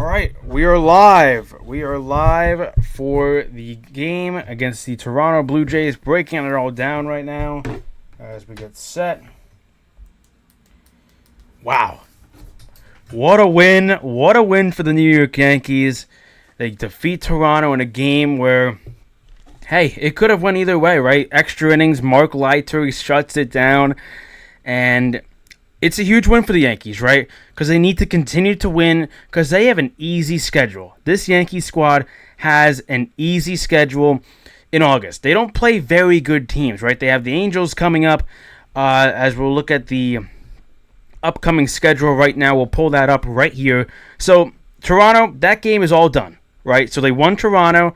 right, we are live. We are live for the game against the Toronto Blue Jays. Breaking it all down right now as we get set. Wow. What a win. What a win for the New York Yankees. They defeat Toronto in a game where, hey, it could have went either way, right? Extra innings, Mark Leiter shuts it down, and it's a huge win for the Yankees, right? Because they need to continue to win because they have an easy schedule. This Yankee squad has an easy schedule in August. They don't play very good teams, right? They have the Angels coming up. As we'll look at the upcoming schedule right now, we'll pull that up right here. So Toronto, that game is all done, right? So they won Toronto.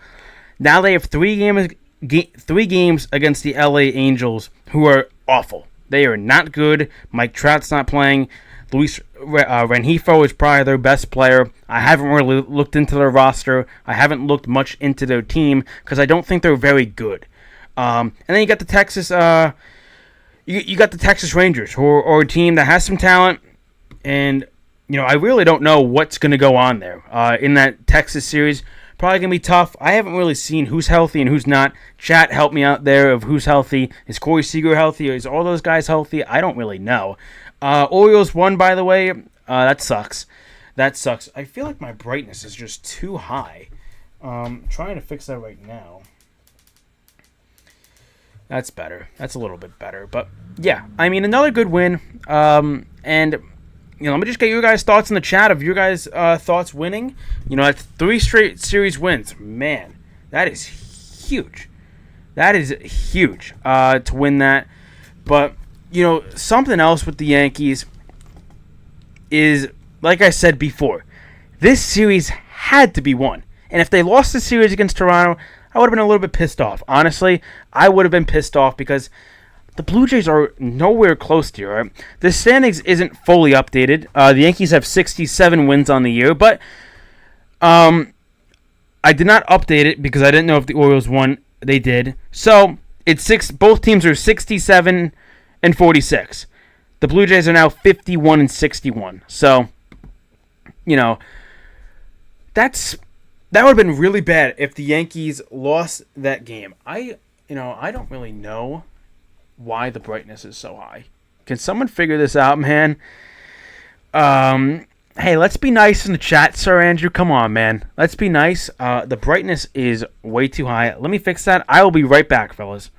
Now they have three games against the LA Angels, who are awful. They are not good. Mike Trout's not playing. Luis Rengifo is probably their best player. I haven't really looked into their roster. I haven't looked much into their team because I don't think they're very good. And then you got the Texas. You got the Texas Rangers, who are a team that has some talent, and I really don't know what's going to go on there in that Texas series. Probably going to be tough. I haven't really seen who's healthy and who's not. Chat, help me out there of who's healthy. Is Corey Seager healthy? Is all those guys healthy? I don't really know. Orioles won, by the way. That sucks. That sucks. I feel like my brightness is just too high. Trying to fix that right now. That's better. That's a little bit better. But, yeah. I mean, another good win. And let me just get your guys' thoughts in the chat of your guys' thoughts winning. That's 3 straight series wins. Man, that is huge. That is huge to win that. But, something else with the Yankees is, like I said before, this series had to be won. And if they lost the series against Toronto, I would have been a little bit pissed off. Honestly, I would have been pissed off because the Blue Jays are nowhere close to here. Right? The standings isn't fully updated. The Yankees have 67 wins on the year, but I did not update it because I didn't know if the Orioles won. They did. So it's both teams are 67 and 46. The Blue Jays are now 51 and 61. So, that would have been really bad if the Yankees lost that game. I don't really know why the brightness is so high. Can someone figure this out, man? Hey, let's be nice in the chat, Sir Andrew. Come on, man. Let's be nice. The brightness is way too high. Let me fix that. I will be right back, fellas.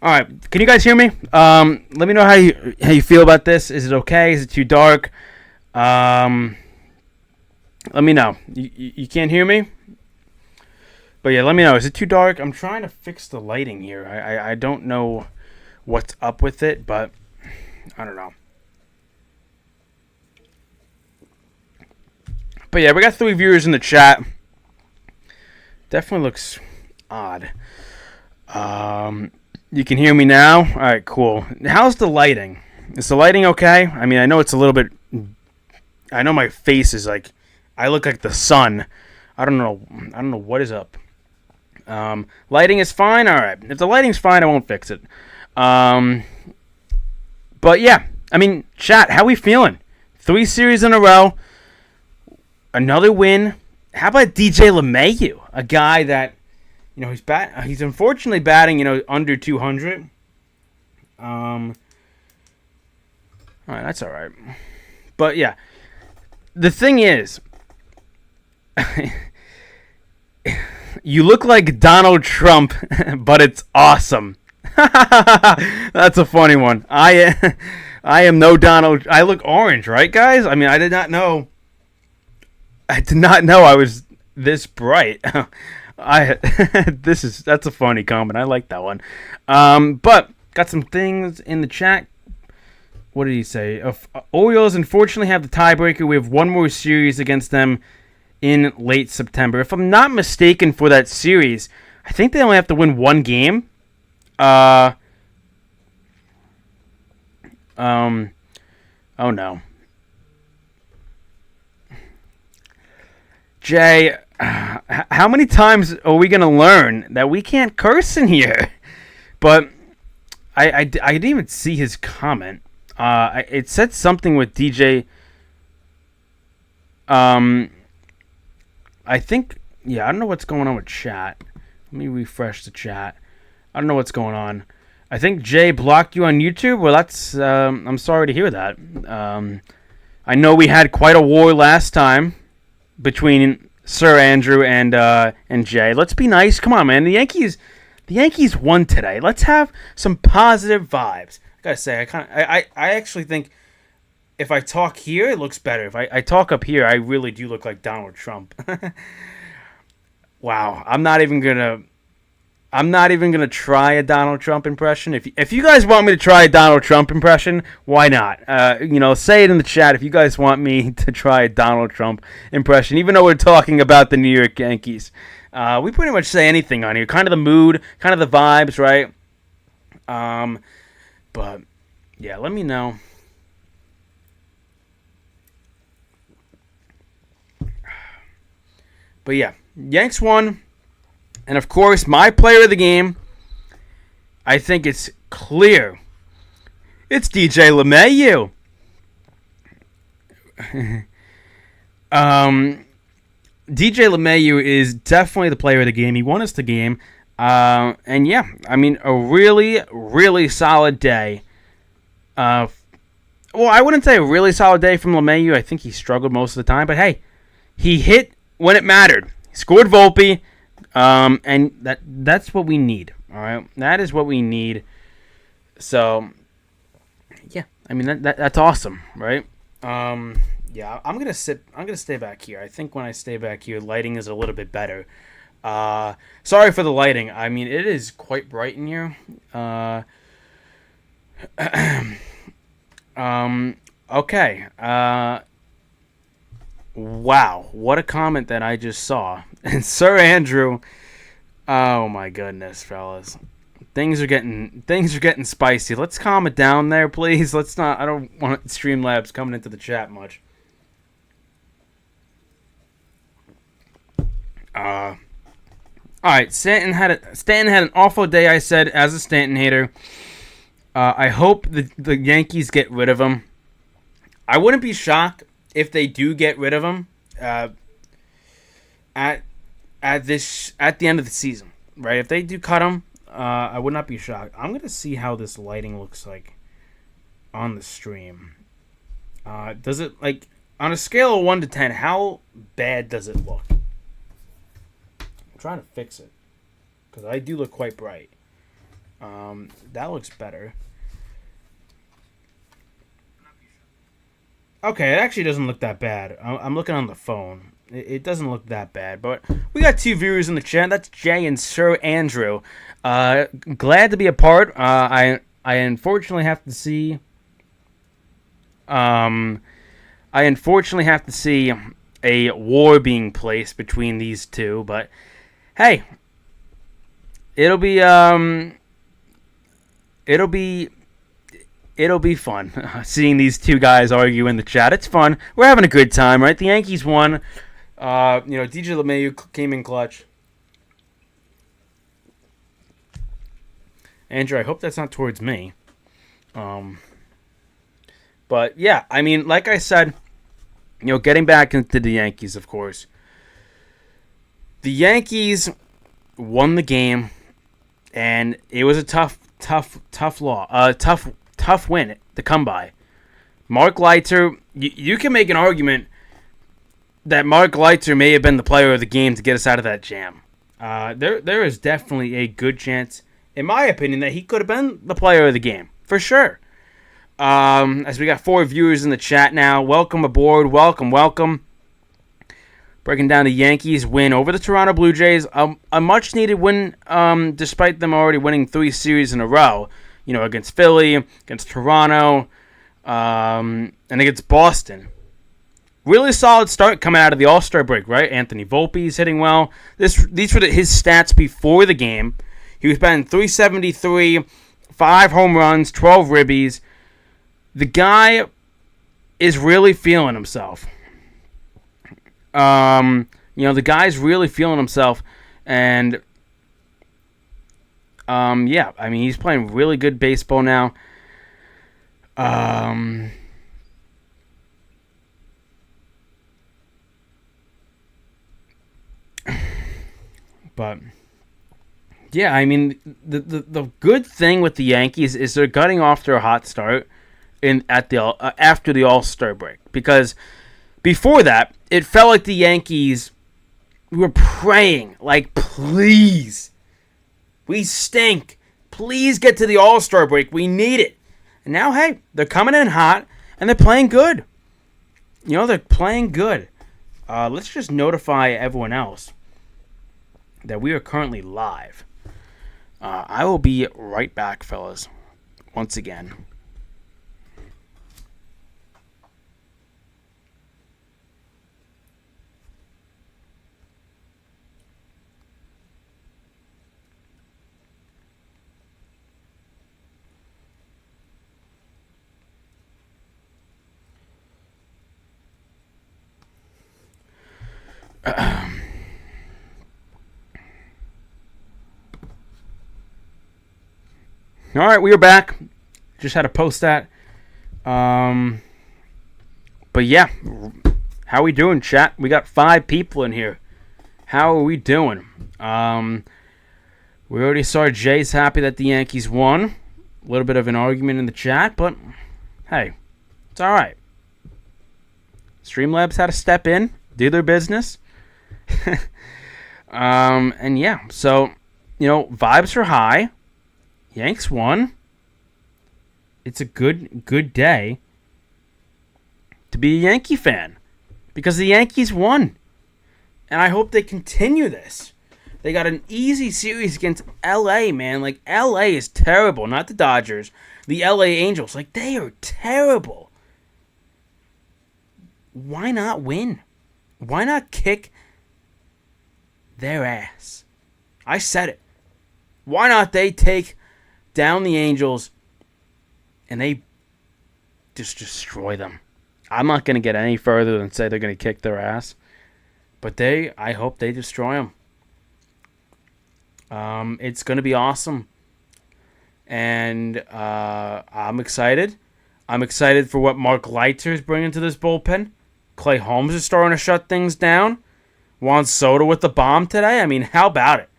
All right, can you guys hear me? Let me know how you feel about this. Is it okay? Is it too dark? Let me know. You can't hear me? But yeah, let me know. Is it too dark? I'm trying to fix the lighting here. I don't know what's up with it, but I don't know. But yeah, we got 3 viewers in the chat. Definitely looks odd. You can hear me now? All right, cool. How's the lighting? Is the lighting okay? I mean, I know it's a little bit... I know my face is like... I look like the sun. I don't know what is up. Lighting is fine. All right. If the lighting's fine, I won't fix it. But yeah, I mean, chat, how we feeling? 3 series in a row. Another win. How about DJ LeMahieu? A guy that, he's unfortunately batting, under 200. All right, that's all right. But yeah, the thing is, you look like Donald Trump, but it's awesome. That's a funny one. I am no Donald. I look orange, right, guys? I mean, I did not know I was this bright. That's a funny comment. I like that one. But got some things in the chat. What did he say? Orioles unfortunately have the tiebreaker. We have one more series against them in late September. If I'm not mistaken, for that series, I think they only have to win one game. Oh no. Jay, how many times are we going to learn that we can't curse in here? But I didn't even see his comment. It said something with DJ. I think, I don't know what's going on with chat. Let me refresh the chat. I don't know what's going on. I think Jay blocked you on YouTube. Well, that's, I'm sorry to hear that. I know we had quite a war last time between Sir Andrew and Jay. Let's be nice. Come on, man. The Yankees won today. Let's have some positive vibes. I gotta say, I actually think if I talk here, it looks better. If I talk up here, I really do look like Donald Trump. Wow, I'm not even gonna try a Donald Trump impression. If you guys want me to try a Donald Trump impression, why not? Say it in the chat if you guys want me to try a Donald Trump impression. Even though we're talking about the New York Yankees, we pretty much say anything on here. Kind of the mood, kind of the vibes, right? But yeah, let me know. But yeah, Yanks won. And of course, my player of the game, I think it's clear. It's DJ LeMahieu. DJ LeMahieu is definitely the player of the game. He won us the game. And yeah, I mean, a really, really solid day. Well, I wouldn't say a really solid day from LeMahieu. I think he struggled most of the time. But hey, he hit when it mattered. He scored Volpe. And that's what we need. All right, that is what we need. So, yeah, I mean that's awesome, right? Yeah, I'm gonna stay back here. I think when I stay back here, lighting is a little bit better. Sorry for the lighting. I mean, it is quite bright in here. Okay. Wow, what a comment that I just saw. And Sir Andrew, oh my goodness, fellas. Things are getting spicy. Let's calm it down there, please. Let's not, I don't want Streamlabs coming into the chat much. Alright, Stanton had an awful day, I said, as a Stanton hater. I hope the Yankees get rid of him. I wouldn't be shocked if they do get rid of him at the end of the season, right? If they do cut him, I would not be shocked. I'm gonna see how this lighting looks like on the stream. Does it, like, on a scale of 1 to 10? How bad does it look? I'm trying to fix it because I do look quite bright. That looks better. Okay, it actually doesn't look that bad. I'm looking on the phone. It doesn't look that bad. But we got 2 viewers in the chat. That's Jay and Sir Andrew. Glad to be a part. I unfortunately have to see. I unfortunately have to see a war being placed between these two. But hey, it'll be fun seeing these two guys argue in the chat. It's fun. We're having a good time, right? The Yankees won. DJ LeMahieu came in clutch. Andrew, I hope that's not towards me. But yeah, I mean, like I said, getting back into the Yankees, of course. The Yankees won the game, and it was a tough win to come by. Mark Leiter, you can make an argument that Mark Leiter may have been the player of the game to get us out of that jam. There is definitely a good chance, in my opinion, that he could have been the player of the game, for sure. As we got 4 viewers in the chat now, welcome aboard, welcome. Breaking down the Yankees win over the Toronto Blue Jays, a much-needed win, despite them already winning 3 series in a row. Against Philly, against Toronto, and against Boston. Really solid start coming out of the All-Star break, right? Anthony Volpe's hitting well. These were his stats before the game. He was batting .373, 5 home runs, 12 ribbies. The guy is really feeling himself. The guy's really feeling himself, and he's playing really good baseball now. But yeah, I mean, the good thing with the Yankees is they're getting off to a hot start after the All-Star break, because before that, it felt like the Yankees were praying, like, please, we stink. Please get to the All-Star break. We need it. And now, hey, they're coming in hot, and they're playing good. They're playing good. Let's just notify everyone else that we are currently live. I will be right back, fellas, once again. All right, we are back. Just had to post that. But yeah, how we doing, chat? We got 5 people in here. How are we doing? We already saw Jay's happy that the Yankees won. A little bit of an argument in the chat, but hey, it's all right. Streamlabs had to step in, do their business. And yeah, so, vibes are high. Yanks won. It's a good day to be a Yankee fan, because the Yankees won. And I hope they continue this. They got an easy series against LA, man. Like, LA is terrible. Not the Dodgers. The LA Angels. Like, they are terrible. Why not win? Why not kick their ass? I said it. Why not they take down the Angels and they just destroy them? I'm not going to get any further than say they're going to kick their ass. But I hope they destroy them. It's going to be awesome. And I'm excited. I'm excited for what Mark Leiter is bringing to this bullpen. Clay Holmes is starting to shut things down. Juan Soto with the bomb today. I mean, how about it?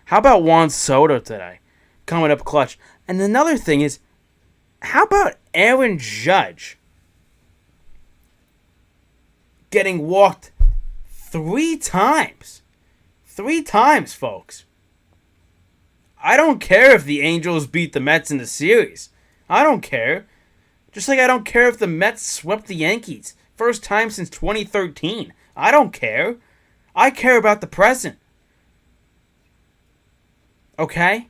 How about Juan Soto today? Coming up clutch. And another thing is, how about Aaron Judge getting walked 3 times? 3 times, folks. I don't care if the Angels beat the Mets in the series. I don't care. Just like I don't care if the Mets swept the Yankees. First time since 2013. I don't care. I care about the present. Okay?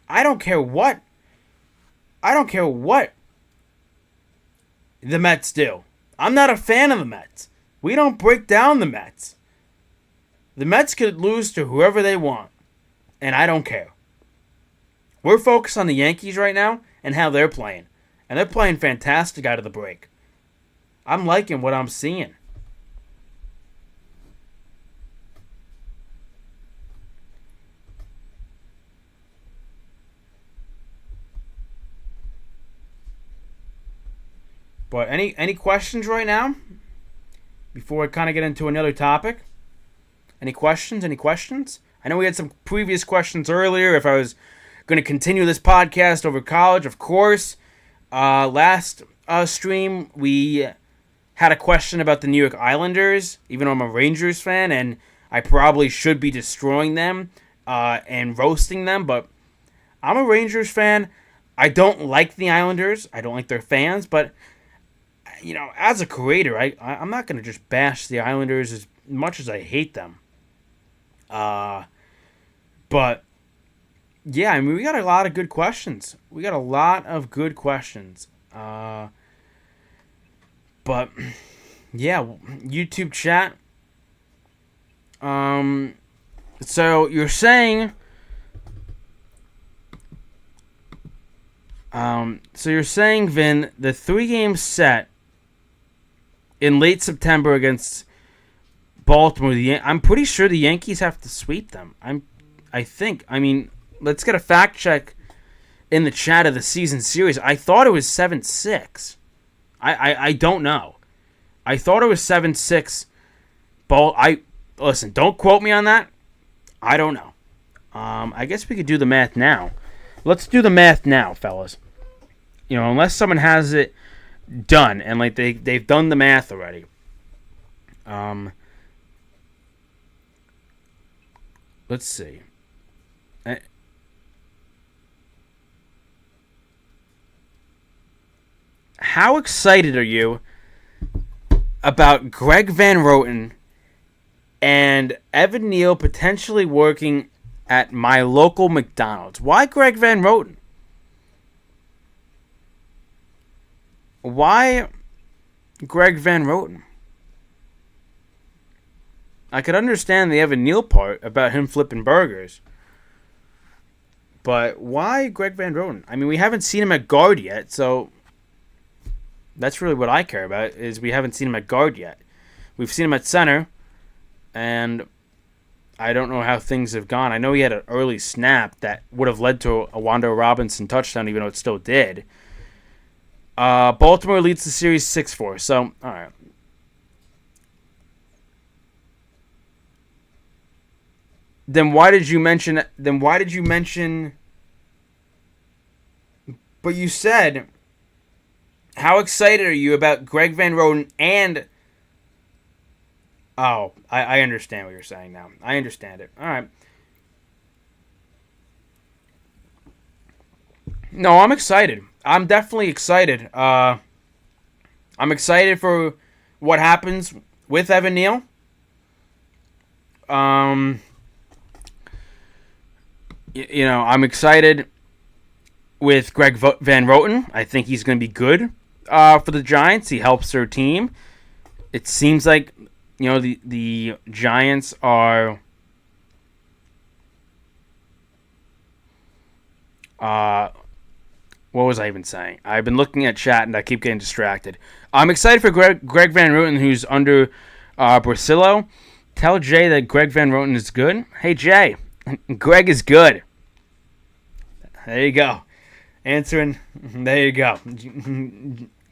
I don't care what the Mets do. I'm not a fan of the Mets. We don't break down the Mets. The Mets could lose to whoever they want, and I don't care. We're focused on the Yankees right now and how they're playing. And they're playing fantastic out of the break. I'm liking what I'm seeing. But any questions right now before I kind of get into another topic? Any questions? Any questions? I know we had some previous questions earlier. If I was going to continue this podcast over college, of course. Last stream, we had a question about the New York Islanders, even though I'm a Rangers fan, and I probably should be destroying them and roasting them, but I'm a Rangers fan. I don't like the Islanders. I don't like their fans, but, you know, as a creator, I'm not going to just bash the Islanders as much as I hate them. But, yeah, I mean, we got a lot of good questions. But, yeah, YouTube chat. So you're saying, Vin, the 3-game set in late September against Baltimore. I'm pretty sure the Yankees have to sweep them. I think. I mean, let's get a fact check in the chat of the season series. I thought it was 7-6. I don't know. I thought it was 7-6. Listen, don't quote me on that. I don't know. I guess we could do the math now. Let's do the math now, fellas. You know, unless someone has it done and like they've done the math already. Let's see. How excited are you about Greg Van Roten and Evan Neal potentially working at my local McDonald's? Why Greg Van Roten? Why Greg Van Roten? I could understand the Evan Neal part about him flipping burgers. But why Greg Van Roten? I mean, we haven't seen him at guard yet, so that's really what I care about, is we haven't seen him at guard yet. We've seen him at center, and I don't know how things have gone. I know he had an early snap that would have led to a Wan'Dale Robinson touchdown, even though it still did. Baltimore leads the series 6-4, so, all right. Then why did you mention... But you said, how excited are you about Greg Van Roten and... Oh, I understand what you're saying now. I understand it. All right. No, I'm excited. I'm definitely excited. I'm excited for what happens with Evan Neal. You know, I'm excited with Greg Van Roten. I think he's going to be good for the Giants. He helps their team. It seems like, you know, the Giants are... what was I even saying? I've been looking at chat and I keep getting distracted. I'm excited for Greg Van Roten, who's under Brasillo. Tell Jay that Greg Van Roten is good. Hey, Jay. Greg is good. There you go. Answering. There you go.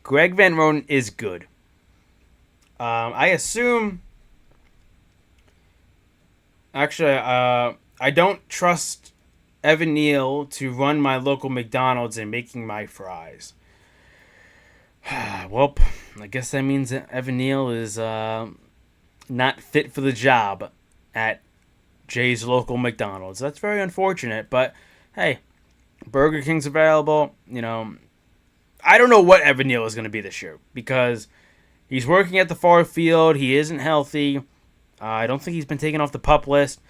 Greg Van Roten is good. I assume... Actually, I don't trust Evan Neal to run my local McDonald's and making my fries. Well, I guess that means that Evan Neal is not fit for the job at Jay's local McDonald's. That's very unfortunate, but hey, Burger King's available. You know, I don't know what Evan Neal is going to be this year because he's working at the far field. He isn't healthy. I don't think he's been taken off the PUP list.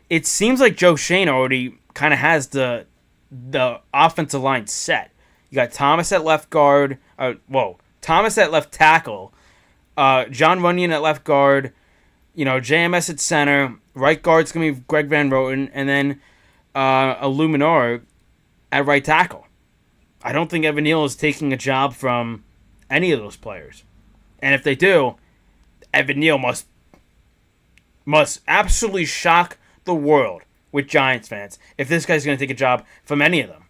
It seems like Joe Schoen already kind of has the offensive line set. You got Thomas at left guard. Thomas at left tackle. John Runyon at left guard. You know, JMS at center. Right guard's going to be Greg Van Roten. And then Illuminor at right tackle. I don't think Evan Neal is taking a job from any of those players. And if they do, Evan Neal must absolutely shock the world with Giants fans if this guy's going to take a job from any of them.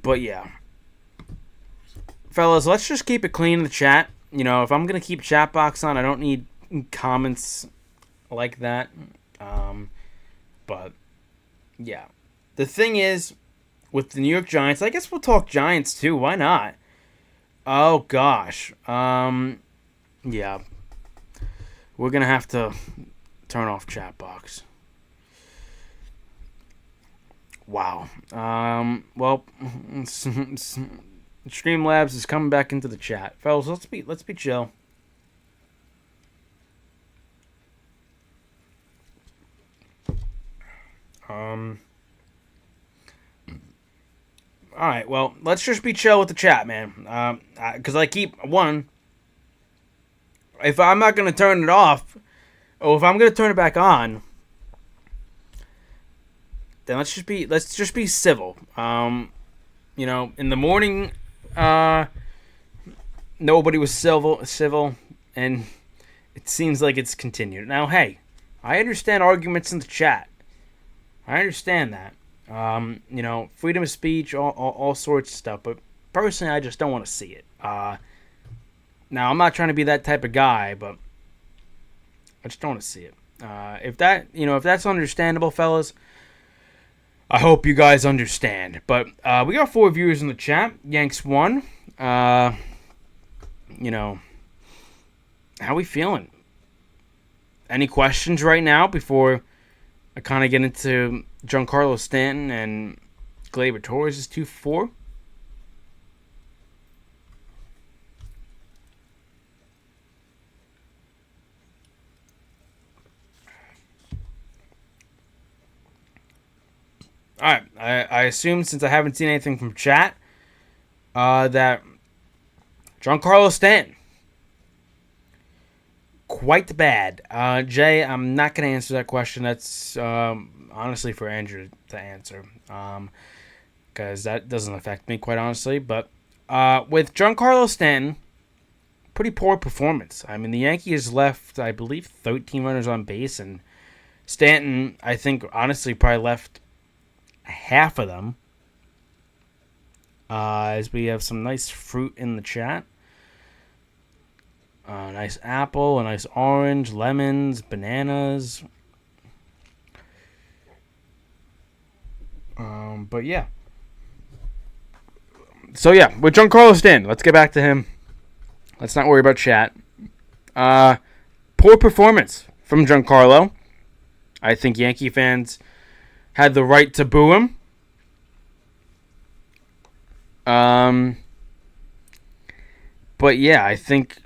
But yeah, fellas, let's just keep it clean in the chat. If I'm gonna keep chat box on, I don't need comments like that. But yeah, the thing is with the New York Giants, I guess we'll talk Giants too. Why not? Oh gosh. Yeah, we're gonna have to turn off chat box. Wow. Well, Streamlabs is coming back into the chat, fellas. Let's be chill. All right. Well, let's just be chill with the chat, man. Because I keep one. If I'm not gonna turn it off, or if I'm gonna turn it back on, then let's just be civil. In the morning, nobody was civil, and it seems like it's continued. Now, hey, I understand arguments in the chat. I understand that. Freedom of speech, all sorts of stuff. But personally, I just don't want to see it. Now, I'm not trying to be that type of guy, but I just don't want to see it. If that's understandable, fellas, I hope you guys understand. But we got 4 viewers in the chat. Yanks 1. How we feeling? Any questions right now before I kind of get into Giancarlo Stanton and Gleyber Torres' 2-4? Alright, I assume, since I haven't seen anything from chat, that Giancarlo Stanton, quite bad. Jay, I'm not going to answer that question. That's honestly for Andrew to answer, because that doesn't affect me, quite honestly. But with Giancarlo Stanton, pretty poor performance. I mean, the Yankees left, I believe, 13 runners on base, and Stanton, I think, honestly, probably left half of them. As we have some nice fruit in the chat. A nice apple, a nice orange, lemons, bananas. But yeah. So yeah, with Giancarlo Stanton, let's get back to him. Let's not worry about chat. Poor performance from Giancarlo. I think Yankee fans had the right to boo him. But yeah, I think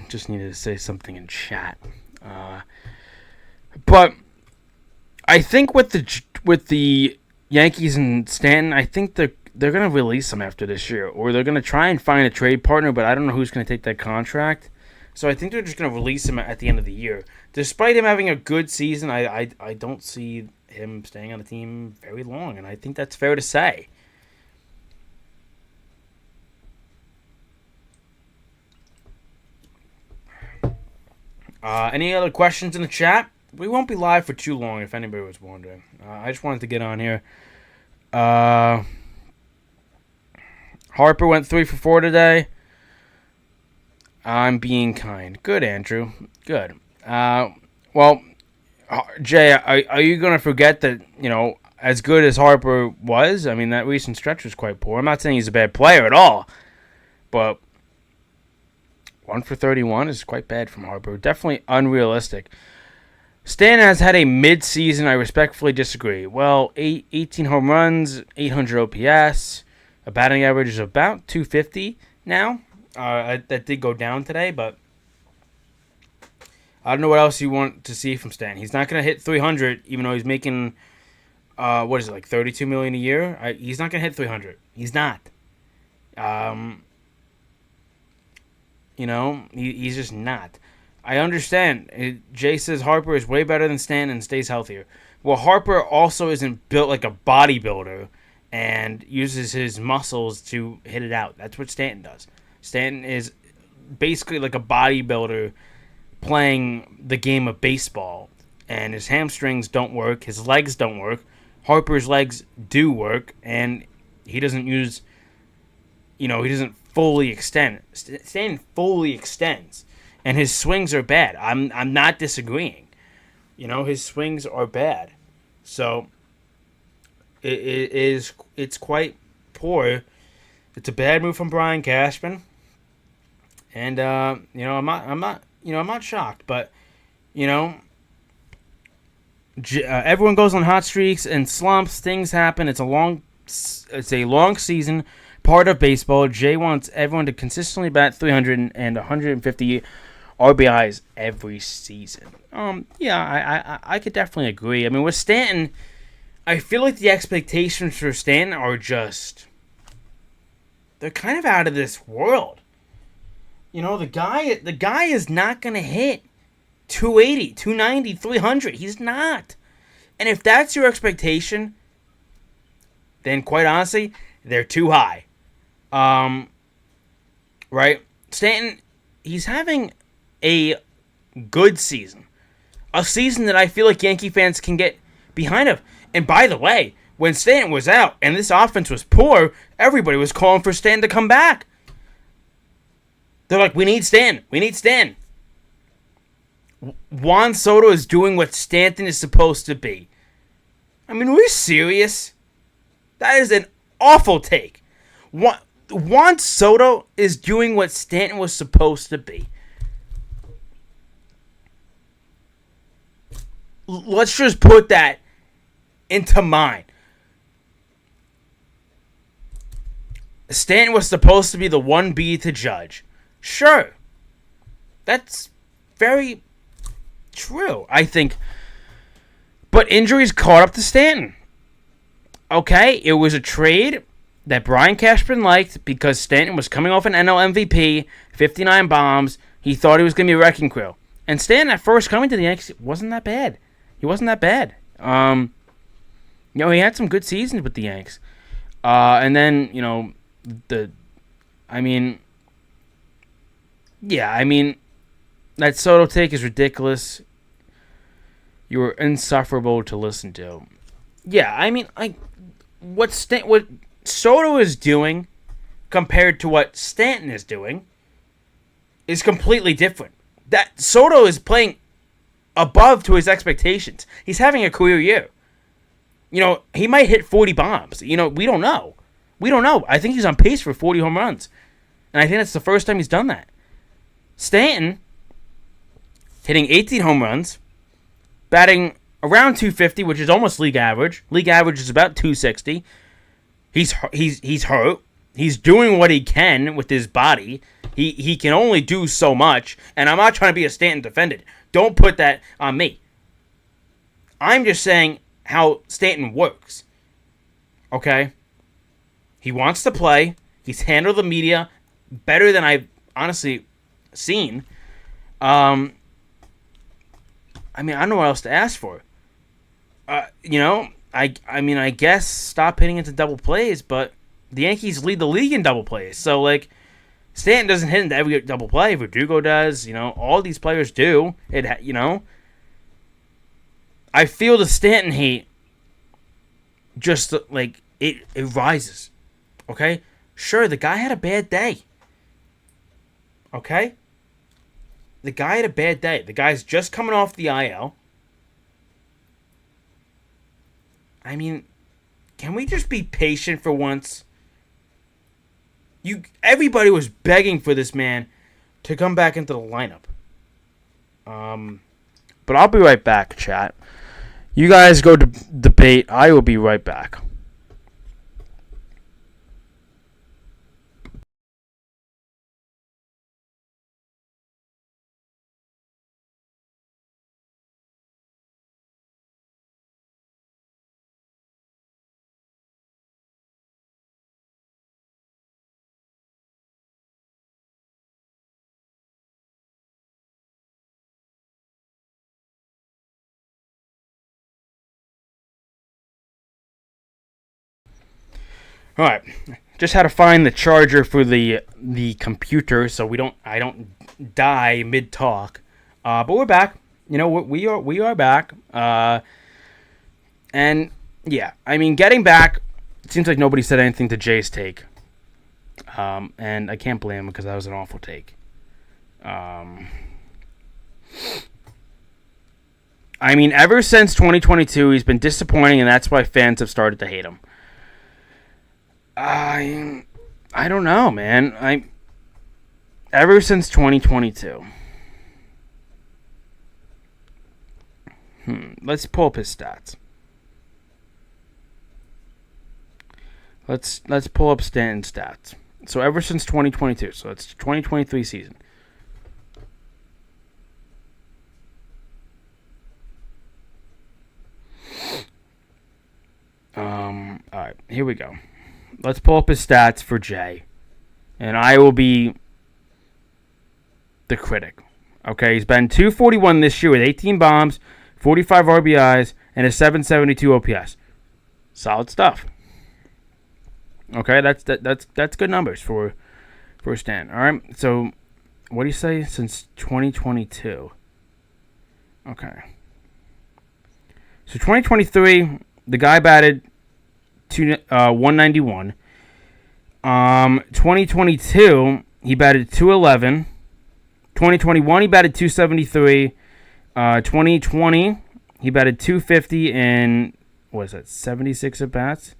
just needed to say something in chat. But I think with the Yankees and Stanton, I think they're gonna release him after this year, or they're gonna try and find a trade partner. But I don't know who's gonna take that contract. So I think they're just gonna release him at the end of the year. Despite him having a good season, I don't see him staying on the team very long, and I think that's fair to say. Any other questions in the chat? We won't be live for too long, if anybody was wondering. I just wanted to get on here. Harper went 3 for 4 today. I'm being kind. Good, Andrew. Good. Well, Jay, are you going to forget that, as good as Harper was, I mean, that recent stretch was quite poor. I'm not saying he's a bad player at all, but 1 for 31 is quite bad from Harper. Definitely unrealistic. Stan has had a mid-season. I respectfully disagree. Well, 18 home runs, 800 OPS, a batting average is about 250 now. That did go down today, but I don't know what else you want to see from Stan. He's not going to hit 300, even though he's making, like $32 million a year. He's not going to hit 300. He's not. He's just not. I understand. Jay says Harper is way better than Stan and stays healthier. Well, Harper also isn't built like a bodybuilder and uses his muscles to hit it out. That's what Stanton does. Stanton is basically like a bodybuilder playing the game of baseball. and his hamstrings don't work. His legs don't work. Harper's legs do work, and he doesn't use. He doesn't fully extend. Stanton fully extends, and his swings are bad. I'm not disagreeing. His swings are bad, so it's quite poor. It's a bad move from Brian Cashman, and I'm not shocked, but everyone goes on hot streaks and slumps. Things happen. It's a long season, part of baseball. Jay wants everyone to consistently bat 300 and 150 RBIs every season. I could definitely agree. I mean, with Stanton, I feel like the expectations for Stanton are just, they're kind of out of this world. The guy is not going to hit 280, 290, 300. He's not. And if that's your expectation, then quite honestly, they're too high. Right? Stanton, he's having a good season. A season that I feel like Yankee fans can get behind him. And by the way, when Stanton was out and this offense was poor, everybody was calling for Stanton to come back. They're like, we need Stanton. We need Stanton. Juan Soto is doing what Stanton is supposed to be. I mean, are we serious? That is an awful take. Juan Soto is doing what Stanton was supposed to be. Let's just put that into mind. Stanton was supposed to be the 1B to Judge. Sure. That's very true, I think. But injuries caught up to Stanton. Okay, it was a trade that Brian Cashman liked because Stanton was coming off an NL MVP, 59 bombs. He thought he was going to be a wrecking crew. And Stanton, at first coming to the Yankees, wasn't that bad. He wasn't that bad. He had some good seasons with the Yanks. And then, that Soto take is ridiculous. You were insufferable to listen to. Yeah, what Soto is doing compared to what Stanton is doing is completely different. That Soto is playing above to his expectations. He's having a career year. He might hit 40 bombs. We don't know. We don't know. I think he's on pace for 40 home runs. And I think that's the first time he's done that. Stanton, hitting 18 home runs, batting around 250, which is almost league average. League average is about 260. He's hurt. He's doing what he can with his body. He can only do so much. And I'm not trying to be a Stanton defender. Don't put that on me. I'm just saying how Stanton works. Okay? He wants to play. He's handled the media better than I've honestly seen. I don't know what else to ask for. I guess stop hitting into double plays, but the Yankees lead the league in double plays. So, Stanton doesn't hit into every double play. Verdugo does. All these players do. I feel the Stanton hate just, it rises. Okay? Sure, the guy had a bad day. Okay? The guy had a bad day. The guy's just coming off the IL. Can we just be patient for once? Everybody was begging for this man to come back into the lineup. But I'll be right back, chat. You guys go to debate. I will be right back. All right, just had to find the charger for the computer so I don't die mid talk. But we're back. We are back. And yeah, I mean, getting back, it seems like nobody said anything to Jay's take. And I can't blame him because that was an awful take. I mean, ever since 2022, he's been disappointing, and that's why fans have started to hate him. I don't know, man. Ever since 2022. Let's pull up his stats. Let's pull up Stanton's stats. So ever since 2022, so it's 2023 season. All right, here we go. Let's pull up his stats for Jay, and I will be the critic. Okay, he's been 241 this year with 18 bombs, 45 RBIs, and a 772 OPS. Solid stuff. Okay, that's good numbers for Stan. All right, so what do you say since 2022? Okay, so 2023, the guy batted 191. 2022, he batted 211. 2021, he batted 273. 2020, he batted 250 in, what is that, 76 at bats.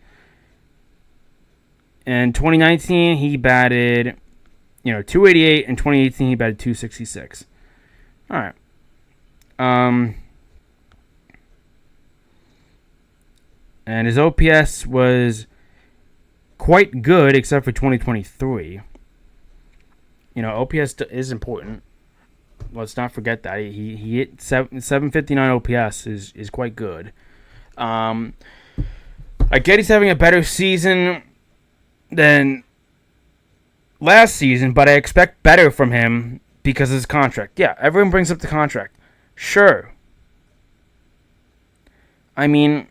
And 2019, he batted, 288. And 2018, he batted 266. All right. And his OPS was quite good, except for 2023. OPS is important. Let's not forget that. He hit 759 OPS is quite good. I get he's having a better season than last season, but I expect better from him because of his contract. Yeah, everyone brings up the contract. Sure. I mean,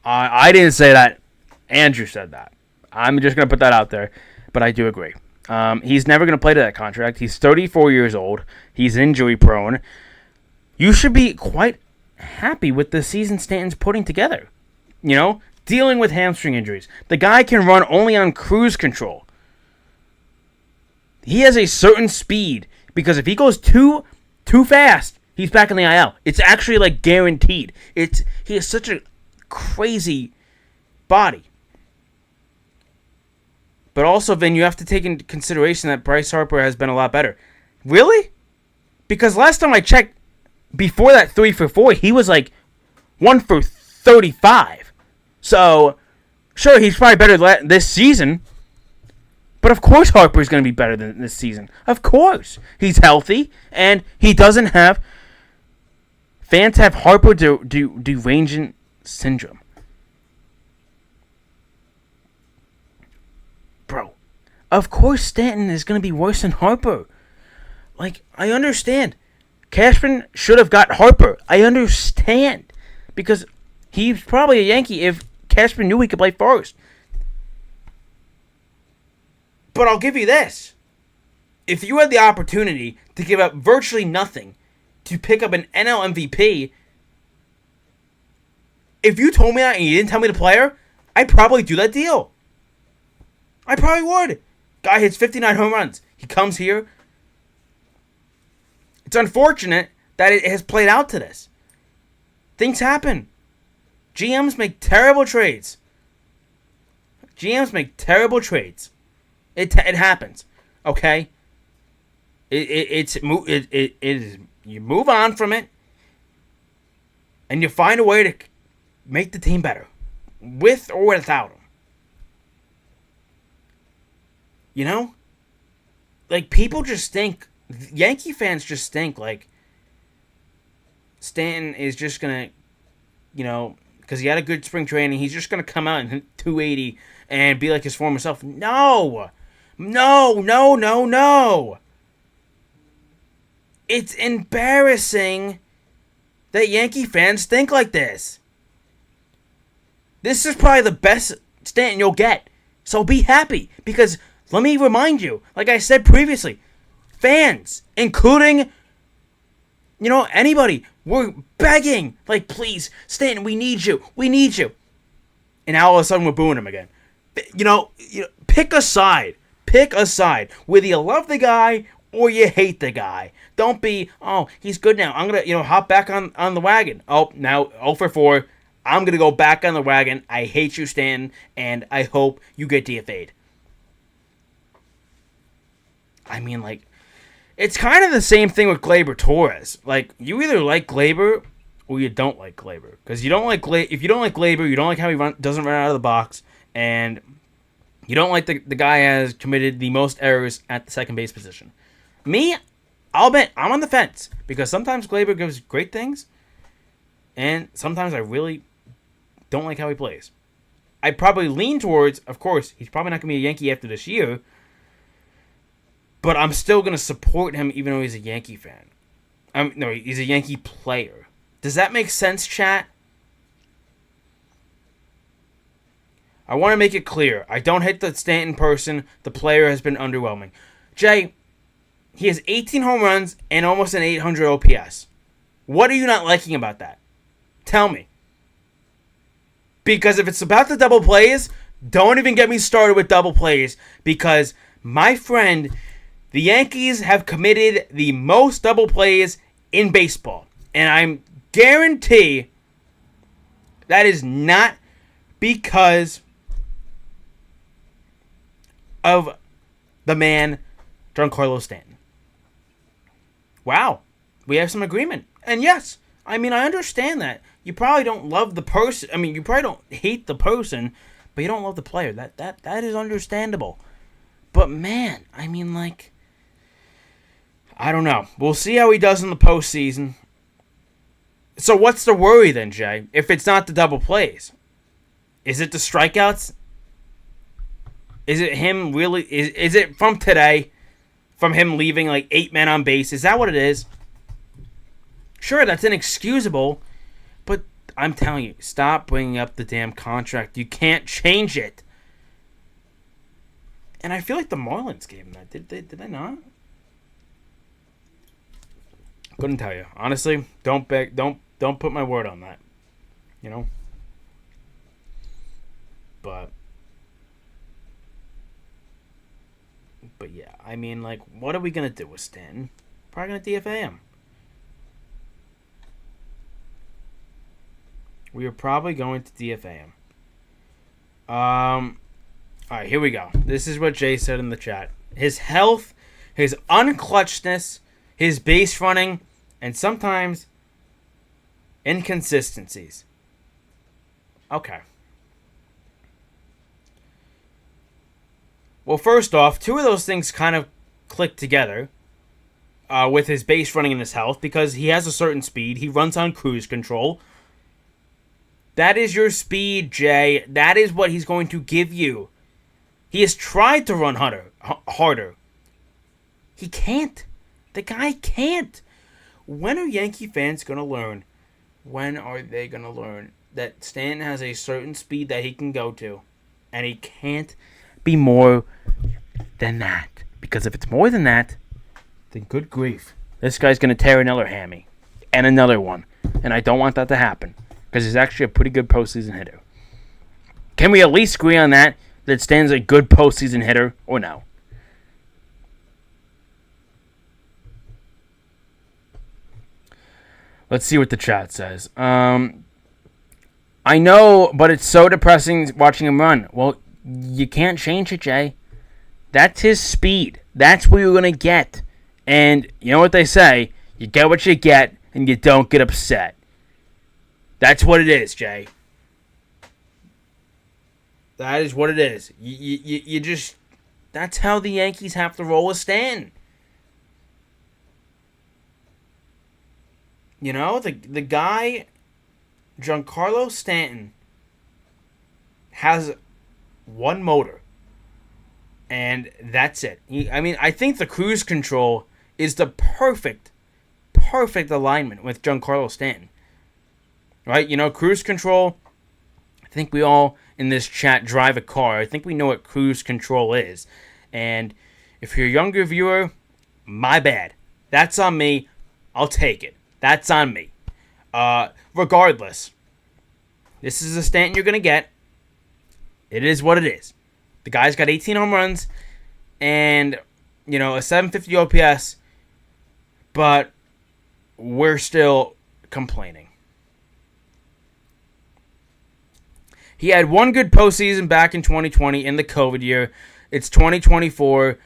I didn't say that. Andrew said that. I'm just going to put that out there, but I do agree. He's never going to play to that contract. He's 34 years old. He's injury prone. You should be quite happy with the season Stanton's putting together. Dealing with hamstring injuries. The guy can run only on cruise control. He has a certain speed because if he goes too fast, he's back in the IL. It's actually like guaranteed. He has such a crazy body. But also, then you have to take into consideration that Bryce Harper has been a lot better. Really? Because last time I checked, before that 3 for 4, he was like 1 for 35. So, sure, he's probably better this season. But of course Harper's going to be better than this season. Of course. He's healthy, and he doesn't have... Fans have Harper derangement syndrome. Bro, of course Stanton is going to be worse than Harper. Like, I understand. Cashman should have got Harper. I understand. Because he's probably a Yankee if Cashman knew he could play first. But I'll give you this. If you had the opportunity to give up virtually nothing to pick up an NL MVP, if you told me that and you didn't tell me the player, I'd probably do that deal. I probably would. Guy hits 59 home runs. He comes here. It's unfortunate that it has played out to this. Things happen. GMs make terrible trades. It happens. Okay? It is. You move on from it, and you find a way to make the team better, with or without him. Like, people just think, Yankee fans just think, like, Stanton is just going to, because he had a good spring training, he's just going to come out and hit 280 and be like his former self. No! It's embarrassing that Yankee fans think like this. This is probably the best Stanton you'll get. So be happy, because... Let me remind you, like I said previously, fans, including Anybody. We're begging. Like, please, Stanton, we need you. We need you. And now all of a sudden we're booing him again. Pick a side. Pick a side. Whether you love the guy or you hate the guy. Don't be, he's good now. I'm going to, hop back on the wagon. Oh, now 0 for 4. I'm going to go back on the wagon. I hate you, Stanton, and I hope you get DFA'd. I mean, like, it's kind of the same thing with Gleyber Torres. Like, you either like Gleyber or you don't like Gleyber. Because if you don't like Gleyber, you don't like how he doesn't run out of the box, and you don't like the guy has committed the most errors at the second base position. Me, I'll admit, I'm on the fence. Because sometimes Gleyber gives great things, and sometimes I really don't like how he plays. I'd probably lean towards, of course, he's probably not going to be a Yankee after this year, but I'm still going to support him even though he's a Yankee fan. No, he's a Yankee player. Does that make sense, chat? I want to make it clear. I don't hate the Stanton person. The player has been underwhelming. Jay, he has 18 home runs and almost an 800 OPS. What are you not liking about that? Tell me. Because if it's about the double plays, don't even get me started with double plays. Because, my friend, the Yankees have committed the most double plays in baseball. And I guarantee that is not because of the man, Giancarlo Stanton. Wow. We have some agreement. And yes, I understand that. You probably don't love the person. You probably don't hate the person, but you don't love the player. That is understandable. But man, I don't know. We'll see how he does in the postseason. So what's the worry then, Jay? If it's not the double plays, is it the strikeouts? Is it him really? Is it from today? From him leaving like 8 men on base? Is that what it is? Sure, that's inexcusable. But I'm telling you, stop bringing up the damn contract. You can't change it. And I feel like the Marlins gave him that. Did they not? Couldn't tell you. Honestly, don't put my word on that. But yeah, what are we gonna do with Stanton? Probably gonna DFA him. We are probably going to DFA him. Alright, here we go. This is what Jay said in the chat. His health, his unclutchness, his base running, and sometimes inconsistencies. Okay. Well, first off, 2 of those things kind of click together with his base running and his health, because he has a certain speed. He runs on cruise control. That is your speed, Jay. That is what he's going to give you. He has tried to run harder. He can't. The guy can't. When are Yankee fans going to learn? When are they going to learn that Stanton has a certain speed that he can go to, and he can't be more than that? Because if it's more than that, then good grief, this guy's going to tear another hammy and another one, and I don't want that to happen because he's actually a pretty good postseason hitter. Can we at least agree on that Stanton's a good postseason hitter, or no? Let's see what the chat says. I know, but it's so depressing watching him run. Well, you can't change it, Jay. That's his speed. That's what you're going to get. And you know what they say? You get what you get, and you don't get upset. That's what it is, Jay. That is what it is. You just... That's how the Yankees have to roll with Stanton. The guy, Giancarlo Stanton, has one motor. And that's it. I think the cruise control is the perfect alignment with Giancarlo Stanton. Right? Cruise control, I think we all in this chat drive a car. I think we know what cruise control is. And if you're a younger viewer, my bad. That's on me. I'll take it. That's on me. Regardless, this is a Stanton you're going to get. It is what it is. The guy's got 18 home runs and, a 750 OPS, but we're still complaining. He had one good postseason back in 2020 in the COVID year. It's 2024.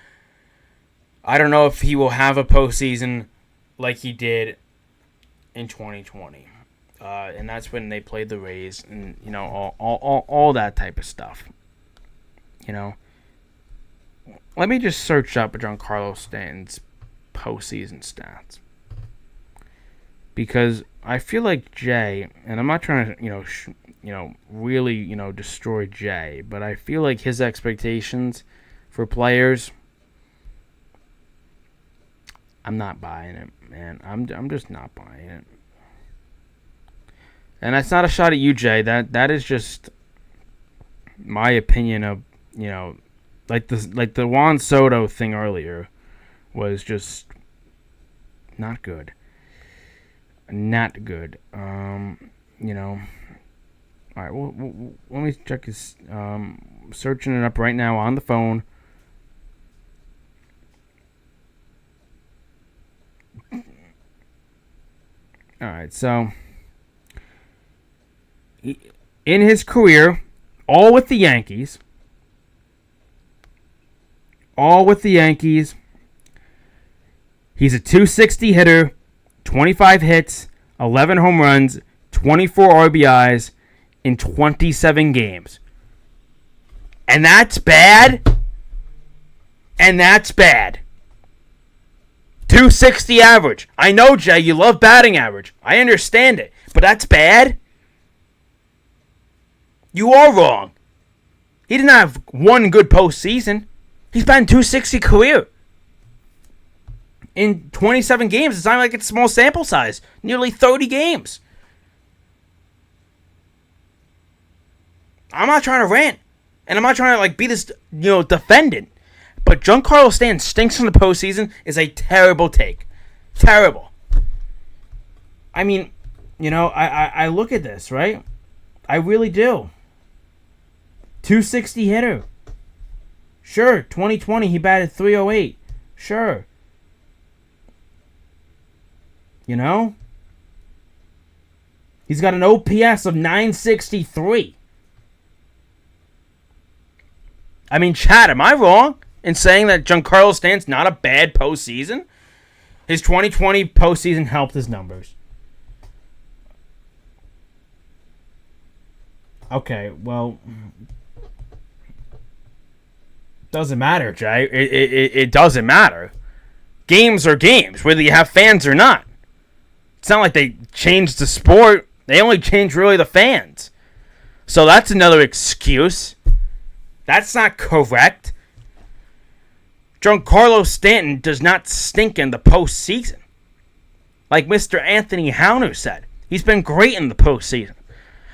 I don't know if he will have a postseason like he did in 2020. And that's when they played the Rays and, all that type of stuff. Let me just search up Giancarlo Stanton's postseason stats. Because I feel like Jay, and I'm not trying to, really, destroy Jay, but I feel like his expectations for players, I'm not buying it, man. I'm just not buying it. And that's not a shot at you, Jay. That is just my opinion of, like the Juan Soto thing earlier was just not good. Not good. All right, well, let me check his. Searching it up right now on the phone. All right, so in his career, all with the Yankees, he's a 260 hitter, 25 hits, 11 home runs, 24 RBIs in 27 games. And that's bad. 260 average. I know, Jay, you love batting average. I understand it. But that's bad. You are wrong. He didn't have one good postseason. He's batting 260 career. In 27 games, it's not like it's a small sample size. Nearly 30 games. I'm not trying to rant. And I'm not trying to be this, defendant. But Giancarlo Stanton stinks in the postseason is a terrible take. Terrible. I mean, I look at this, right? I really do. 260 hitter. Sure, 2020 he batted 308. Sure. He's got an OPS of 963. I mean, Chad, am I wrong in saying that Giancarlo Stanton's not a bad postseason? His 2020 postseason helped his numbers. Okay, well, doesn't matter, Jay. It doesn't matter. Games are games, whether you have fans or not. It's not like they changed the sport. They only changed really the fans. So that's another excuse. That's not correct. Giancarlo Stanton does not stink in the postseason. Like Mr. Anthony Hauner said, he's been great in the postseason.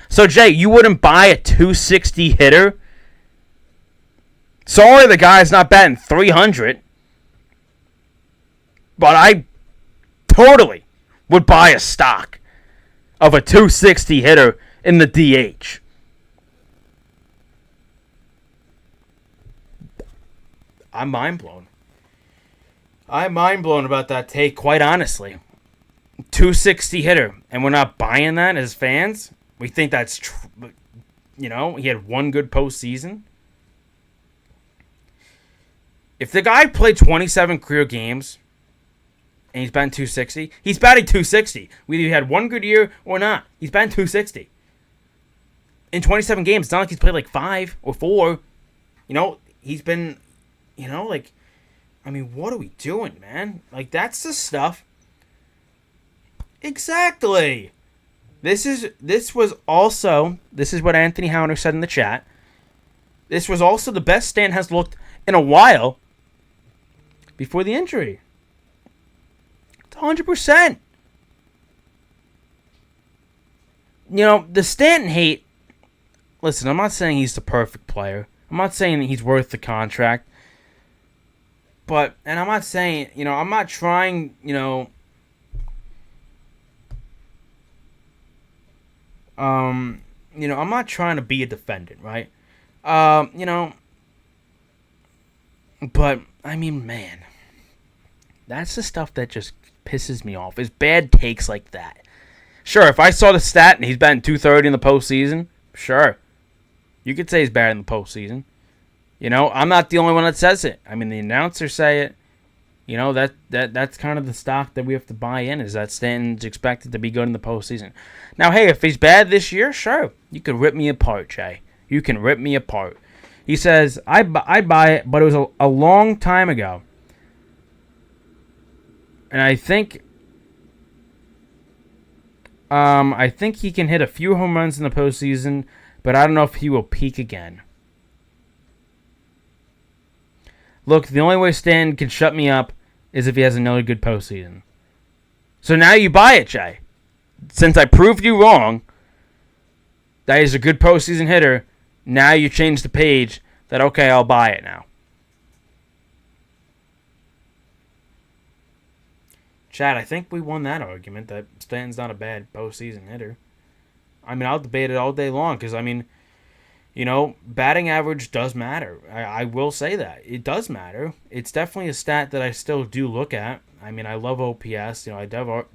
So, Jay, you wouldn't buy a 260 hitter? Sorry the guy's not batting 300. But I totally would buy a stock of a 260 hitter in the DH. I'm mind blown. I'm mind blown about that take, quite honestly. 260 hitter, and we're not buying that as fans? We think that's he had one good postseason. If the guy played 27 career games and he's batting 260, he's batting 260. Whether he had one good year or not, he's batting 260. In 27 games, it's not like he's played 5 or 4. He's been, what are we doing, man? That's the stuff. Exactly. This is what Anthony Hauner said in the chat. This was also the best Stan has looked in a while before the injury. It's 100%. The Stanton hate. Listen, I'm not saying he's the perfect player. I'm not saying that he's worth the contract. And I'm not saying, I'm not trying, I'm not trying to be a defendant, right? But I mean, man, that's the stuff that just pisses me off. Is bad takes like that. Sure, if I saw the stat and he's batting 230 in the postseason, sure, you could say he's bad in the postseason. I'm not the only one that says it. I mean, the announcers say it. That's kind of the stock that we have to buy in, is that Stanton's expected to be good in the postseason. Now, hey, if he's bad this year, sure, you can rip me apart, Jay. You can rip me apart. He says, I'd buy it, but it was a long time ago. And I think he can hit a few home runs in the postseason, but I don't know if he will peak again. Look, the only way Stanton can shut me up is if he has another good postseason. So now you buy it, Jay. Since I proved you wrong that he's a good postseason hitter, now you change the page that, okay, I'll buy it now. Chad, I think we won that argument that Stanton's not a bad postseason hitter. I mean, I'll debate it all day long because, batting average does matter. I will say that. It does matter. It's definitely a stat that I still do look at. I mean, I love OPS. I love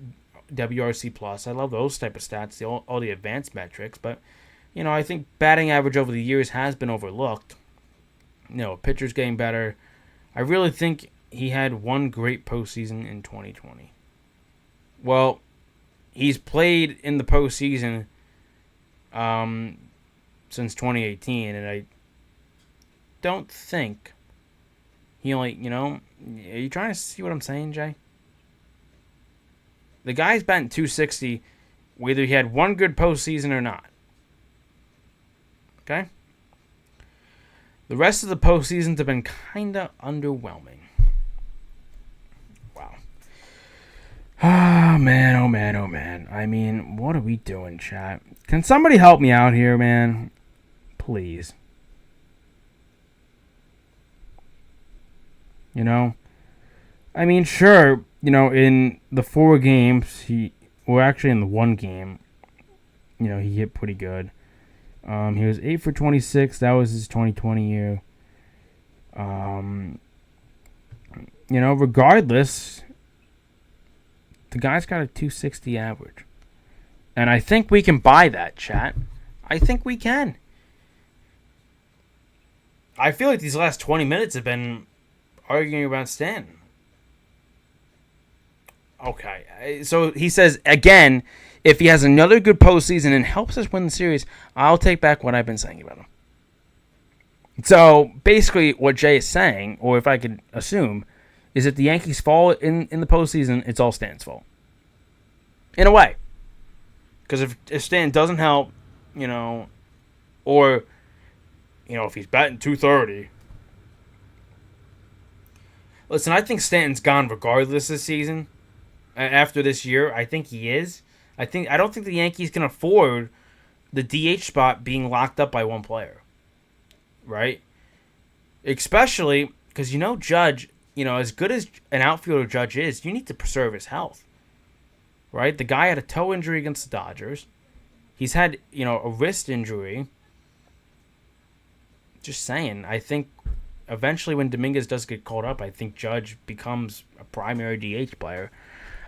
WRC+. I love those type of stats, all the advanced metrics. But, I think batting average over the years has been overlooked. Pitcher's getting better. I really think he had one great postseason in 2020. Well, he's played in the postseason since 2018, and I don't think he only, are you trying to see what I'm saying, Jay? The guy's batting 260 whether he had one good postseason or not. Okay? The rest of the postseasons have been kind of underwhelming. Wow. Oh, man, oh, man, oh, man. I mean, what are we doing, chat? Can somebody help me out here, man? Please. I mean, sure, in the 4 games, actually in the 1 game, he hit pretty good. He was 8 for 26. That was his 2020 year. Regardless, the guy's got a 260 average. And I think we can buy that, chat. I think we can. I feel like these last 20 minutes have been arguing about Stanton. Okay. So he says, again, if he has another good postseason and helps us win the series, I'll take back what I've been saying about him. So basically what Jay is saying, or if I could assume, is that the Yankees fall in the postseason, it's all Stanton's fault. In a way. Because if Stanton doesn't help, or, if he's batting 230. Listen, I think Stanton's gone regardless this season. After this year, I think he is. I don't think the Yankees can afford the DH spot being locked up by one player. Right? Especially because, Judge, as good as an outfielder Judge is, you need to preserve his health. Right? The guy had a toe injury against the Dodgers. He's had, a wrist injury. Just saying. I think eventually when Dominguez does get called up, I think Judge becomes a primary DH player.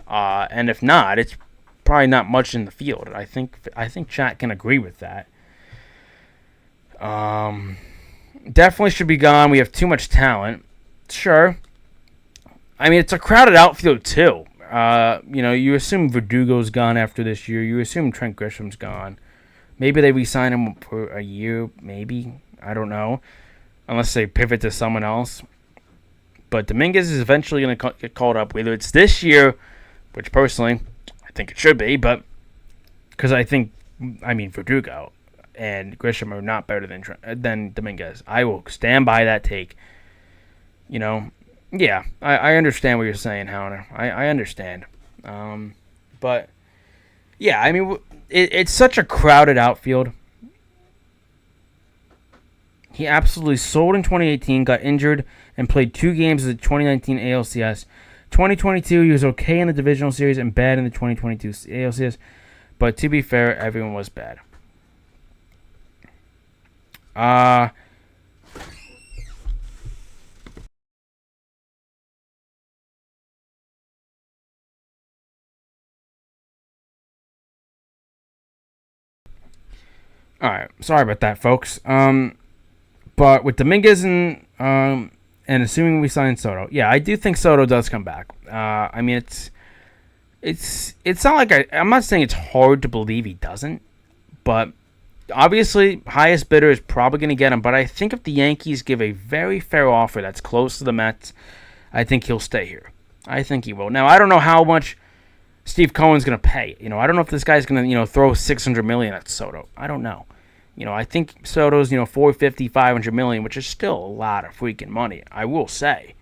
And if not, it's probably not much in the field. I think chat can agree with that. Definitely should be gone. We have too much talent. Sure. I mean, it's a crowded outfield too. You assume Verdugo's gone after this year. You assume Trent Grisham's gone. Maybe they re-sign him for a year. Maybe. I don't know. Unless they pivot to someone else. But Dominguez is eventually going to get called up. Whether it's this year, which personally, I think it should be. But because Verdugo and Grisham are not better than Dominguez. I will stand by that take. Yeah, I understand what you're saying, Howner. I understand. But, yeah, I mean, it's such a crowded outfield. He absolutely sold in 2018, got injured, and played 2 games of the 2019 ALCS. 2022, he was okay in the divisional series and bad in the 2022 ALCS. But to be fair, everyone was bad. All right, sorry about that, folks. But with Dominguez and assuming we sign Soto, yeah, I do think Soto does come back. I mean, it's not like I'm not saying it's hard to believe he doesn't, but obviously highest bidder is probably going to get him. But I think if the Yankees give a very fair offer that's close to the Mets, I think he'll stay here. I think he will. Now I don't know how much Steve Cohen's going to pay. I don't know if this guy's going to throw 600 million at Soto. I don't know. I think Soto's 450, 500 million, which is still a lot of freaking money. I will say,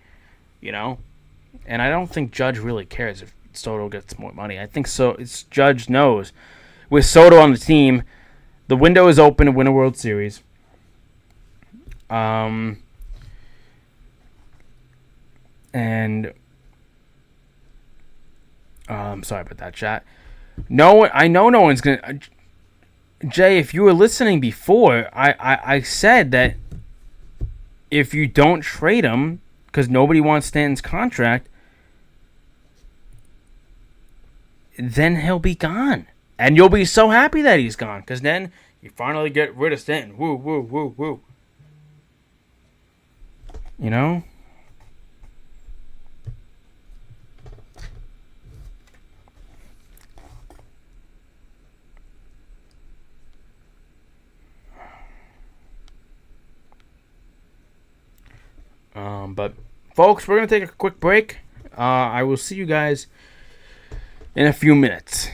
and I don't think Judge really cares if Soto gets more money. I think so. It's Judge knows with Soto on the team, the window is open to win a World Series. And sorry about that, chat. No, I know no one's gonna. Jay, if you were listening before, I said that if you don't trade him because nobody wants Stanton's contract, then he'll be gone. And you'll be so happy that he's gone because then you finally get rid of Stanton. Woo, woo, woo, woo. You know? But folks, we're going to take a quick break. I will see you guys in a few minutes.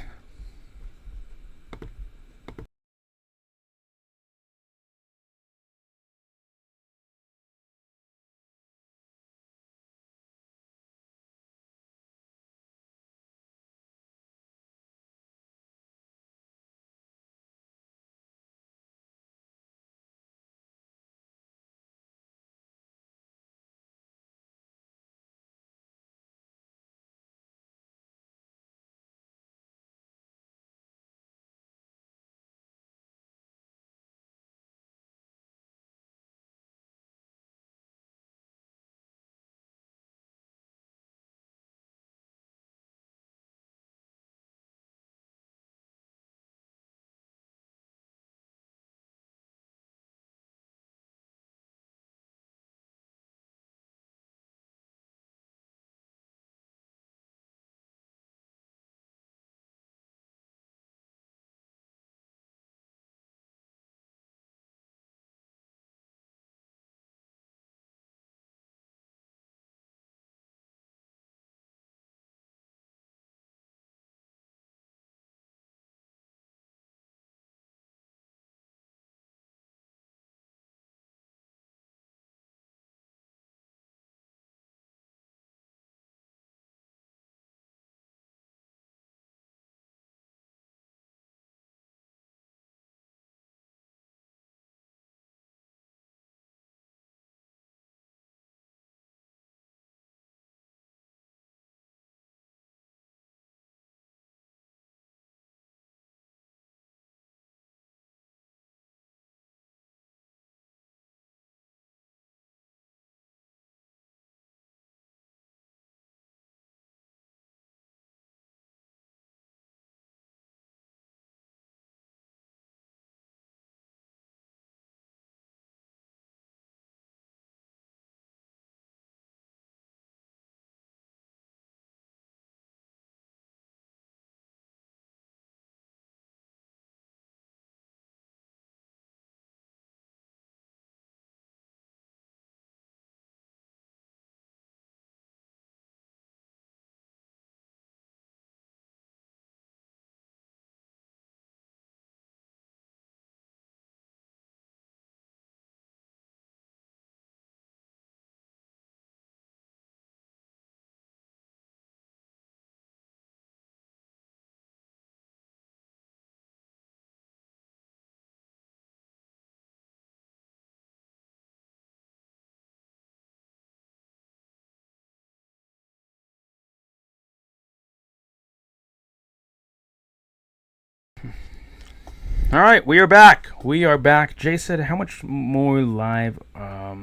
All right, we are back. We are back. Jay said, "How much more live? I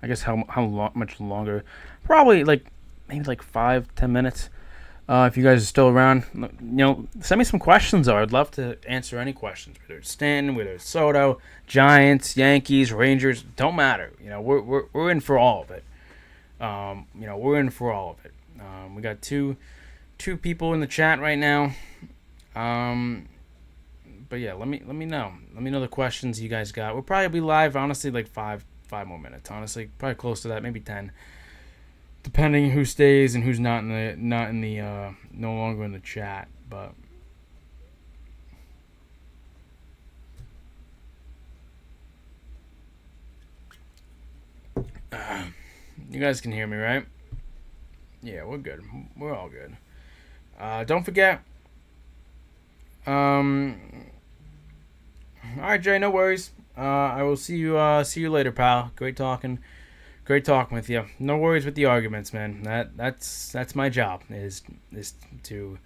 guess much longer? Probably maybe 5-10 minutes. If you guys are still around, send me some questions. Though I'd love to answer any questions. Whether it's Stanton, whether it's Soto, Giants, Yankees, Rangers, don't matter. We're in for all of it. We're in for all of it. We got two people in the chat right now. But yeah, let me know. Let me know the questions you guys got. We'll probably be live, honestly, like five more minutes. Honestly, probably close to that, maybe 10, depending who stays and who's no longer in the chat. But you guys can hear me, right? Yeah, we're good. We're all good. Don't forget. All right, Jay. No worries. I will see you later, pal. Great talking with you. No worries with the arguments, man. That's my job is to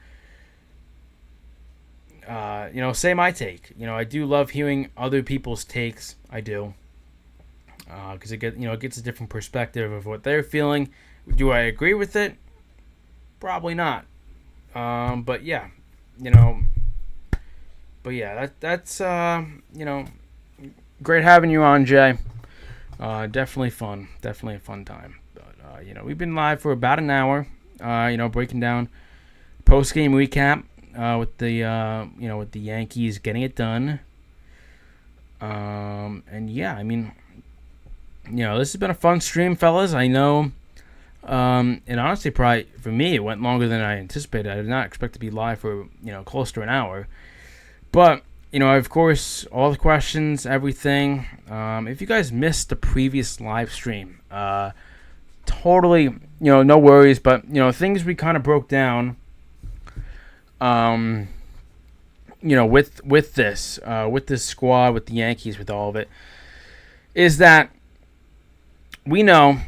say my take. I do love hearing other people's takes. I do. Because it gets a different perspective of what they're feeling. Do I agree with it? Probably not. But yeah, that's great having you on, Jay. Definitely fun. Definitely a fun time. But we've been live for about an hour. Breaking down post game recap with the Yankees getting it done. And yeah, I mean, this has been a fun stream, fellas. I know. And honestly, probably for me, it went longer than I anticipated. I did not expect to be live for close to an hour. But of course, all the questions, everything. If you guys missed the previous live stream, totally, no worries. But things we kind of broke down. With this squad, with the Yankees, with all of it, is that we know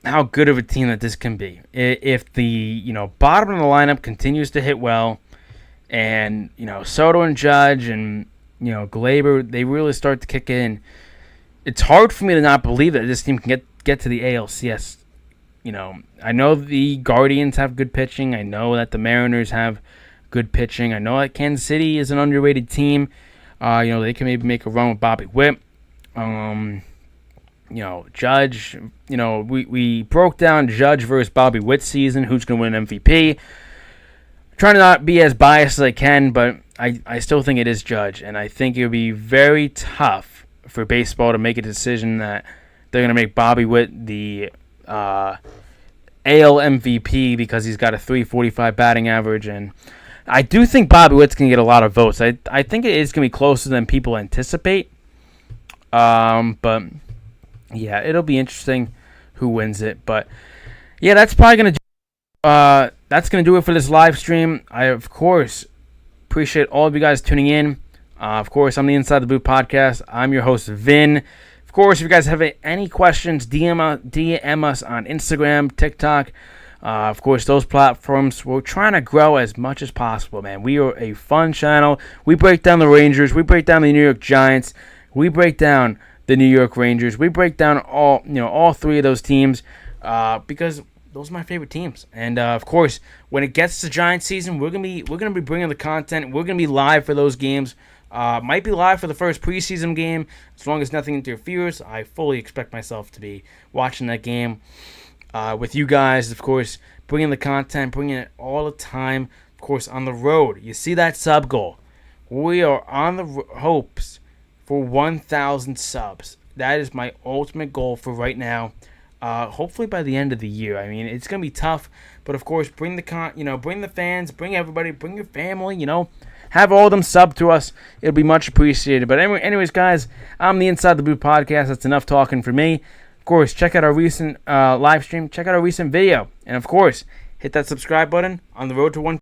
how good of a team that this can be. If the bottom of the lineup continues to hit well, and Soto and Judge and Glaber, they really start to kick in. It's hard for me to not believe that this team can get to the ALCS. I know the Guardians have good pitching. I know that the Mariners have good pitching. I know that Kansas City is an underrated team. They can maybe make a run with Bobby Witt. Judge. We broke down Judge versus Bobby Witt season. Who's going to win MVP? Trying to not be as biased as I can, but I still think it is Judge, and I think it would be very tough for baseball to make a decision that they're going to make Bobby Witt the AL MVP because he's got a .345 batting average, and I do think Bobby Witt's going to get a lot of votes. I think it is going to be closer than people anticipate, but yeah, it'll be interesting who wins it. But yeah, that's probably going to do it for this live stream. I, of course, appreciate all of you guys tuning in. Of course, I'm the Inside the Booth podcast. I'm your host, Vin. Of course, if you guys have any questions, DM us on Instagram, TikTok. Of course, those platforms. We're trying to grow as much as possible, man. We are a fun channel. We break down the Rangers. We break down the New York Giants. We break down the New York Rangers. We break down all three of those teams because those are my favorite teams. And of course, when it gets to Giants season, we're gonna be bringing the content. We're gonna be live for those games. Might be live for the first preseason game as long as nothing interferes. I fully expect myself to be watching that game with you guys. Of course, bringing the content, bringing it all the time. Of course, on the road. You see that sub goal. We are on the hopes for 1,000 subs. That is my ultimate goal for right now. Hopefully by the end of the year. I mean, it's gonna be tough, but of course, bring the fans, bring everybody, bring your family. Have all of them sub to us. It'll be much appreciated. But anyways, guys, I'm the Inside the Booth podcast. That's enough talking for me. Of course, check out our recent live stream. Check out our recent video, and of course, hit that subscribe button on the road to 1.